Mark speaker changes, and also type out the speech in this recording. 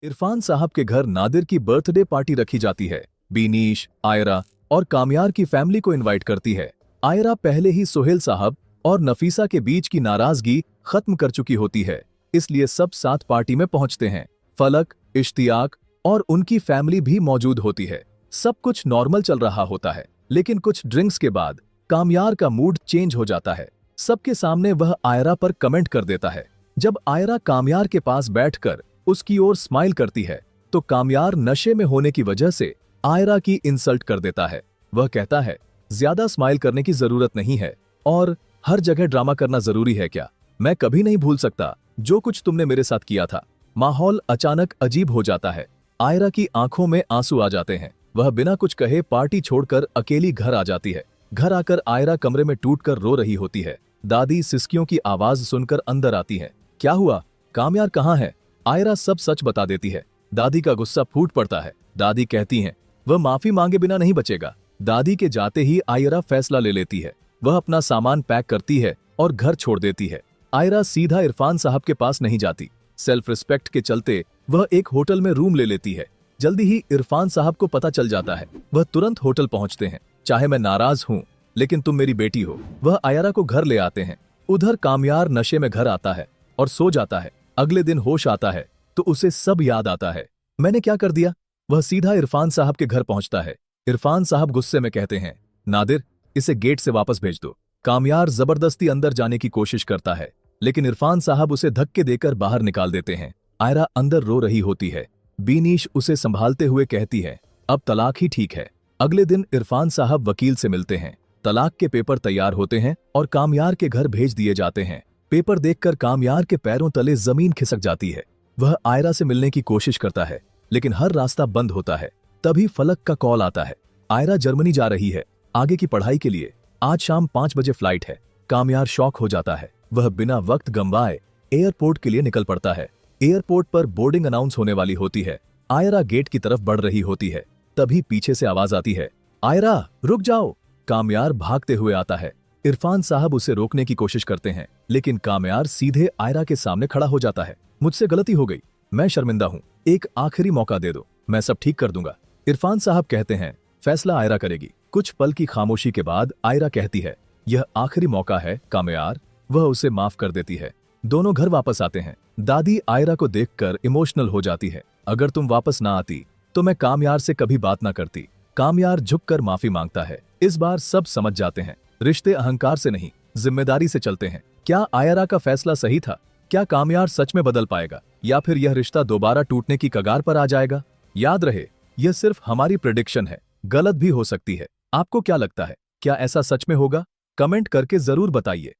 Speaker 1: इरफान साहब के घर नादिर की बर्थडे पार्टी रखी जाती है। बीनीश, आयरा और कामयार की फैमिली को इनवाइट करती है। आयरा पहले ही सुहेल साहब और नफीसा के बीच की नाराजगी खत्म कर चुकी होती है, इसलिए सब साथ पार्टी में पहुंचते हैं। फलक, इश्तियाक और उनकी फैमिली भी मौजूद होती है। सब कुछ नॉर्मल चल रहा होता है, लेकिन कुछ ड्रिंक्स के बाद कामयार का मूड चेंज हो जाता है। सबके सामने वह आयरा पर कमेंट कर देता है। जब आयरा कामयार के पास बैठकर उसकी ओर स्माइल करती है, तो कामयार नशे में होने की वजह से आयरा की इंसल्ट कर देता है। वह कहता है, ज्यादा स्माइल करने की जरूरत नहीं है और हर जगह ड्रामा करना जरूरी है क्या? मैं कभी नहीं भूल सकता जो कुछ तुमने मेरे साथ किया था। माहौल अचानक अजीब हो जाता है। आयरा की आंखों में आंसू आ जाते हैं। वह बिना कुछ कहे पार्टी छोड़कर अकेली घर आ जाती है। घर आकर आयरा कमरे में टूटकर रो रही होती है। दादी सिसकियों की आवाज सुनकर अंदर आती है। क्या हुआ? कामयार कहाँ है? आयरा सब सच बता देती है। दादी का गुस्सा फूट पड़ता है। दादी कहती हैं, वह माफी मांगे बिना नहीं बचेगा। दादी के जाते ही आयरा फैसला ले लेती है। वह अपना सामान पैक करती है और घर छोड़ देती है। आयरा सीधा इरफान साहब के पास नहीं जाती। सेल्फ रिस्पेक्ट के चलते वह एक होटल में रूम ले लेती है। जल्दी ही इरफान साहब को पता चल जाता है। वह तुरंत होटल पहुंचते हैं। चाहे मैं नाराज हूं, लेकिन तुम मेरी बेटी हो। वह आयरा को घर ले आते हैं। उधर कामयार नशे में घर आता है और सो जाता है। अगले दिन होश आता है तो उसे सब याद आता है। मैंने क्या कर दिया? वह सीधा इरफान साहब के घर पहुंचता है। इरफान साहब गुस्से में कहते हैं, नादिर, इसे गेट से वापस भेज दो। कामयार जबरदस्ती अंदर जाने की कोशिश करता है, लेकिन इरफान साहब उसे धक्के देकर बाहर निकाल देते हैं। आयरा अंदर रो रही होती है। बीनीश उसे संभालते हुए कहती है, अब तलाक ही ठीक है। अगले दिन इरफान साहब वकील से मिलते हैं। तलाक के पेपर तैयार होते हैं और कामयार के घर भेज दिए जाते हैं। पेपर देखकर कामयार के पैरों तले जमीन खिसक जाती है। वह आयरा से मिलने की कोशिश करता है, लेकिन हर रास्ता बंद होता है। तभी फलक का कॉल आता है। आयरा जर्मनी जा रही है आगे की पढ़ाई के लिए। आज शाम 5 बजे फ्लाइट है। कामयार शॉक हो जाता है। वह बिना वक्त गंवाए एयरपोर्ट के लिए निकल पड़ता है। एयरपोर्ट पर बोर्डिंग अनाउंस होने वाली होती है। आयरा गेट की तरफ बढ़ रही होती है। तभी पीछे से आवाज आती है, आयरा रुक जाओ। कामयार भागते हुए आता है। इरफान साहब उसे रोकने की कोशिश करते हैं, लेकिन कामयार सीधे आयरा के सामने खड़ा हो जाता है। मुझसे गलती हो गई, मैं शर्मिंदा हूं। एक आखिरी मौका दे दो, मैं सब ठीक कर दूंगा। इरफान साहब कहते हैं, फैसला आयरा करेगी। कुछ पल की खामोशी के बाद आयरा कहती है, यह आखिरी मौका है कामयार। वह उसे माफ कर देती है। दोनों घर वापस आते हैं। दादी आयरा को देखकर इमोशनल हो जाती है। अगर तुम वापस ना आती तो मैं कामयार से कभी बात ना करती। कामयार झुककर माफी मांगता है। इस बार सब समझ जाते हैं, रिश्ते अहंकार से नहीं जिम्मेदारी से चलते हैं। क्या आयरा का फैसला सही था? क्या कामयार सच में बदल पाएगा, या फिर यह रिश्ता दोबारा टूटने की कगार पर आ जाएगा? याद रहे, यह सिर्फ हमारी प्रेडिक्शन है, गलत भी हो सकती है। आपको क्या लगता है, क्या ऐसा सच में होगा? कमेंट करके जरूर बताइए।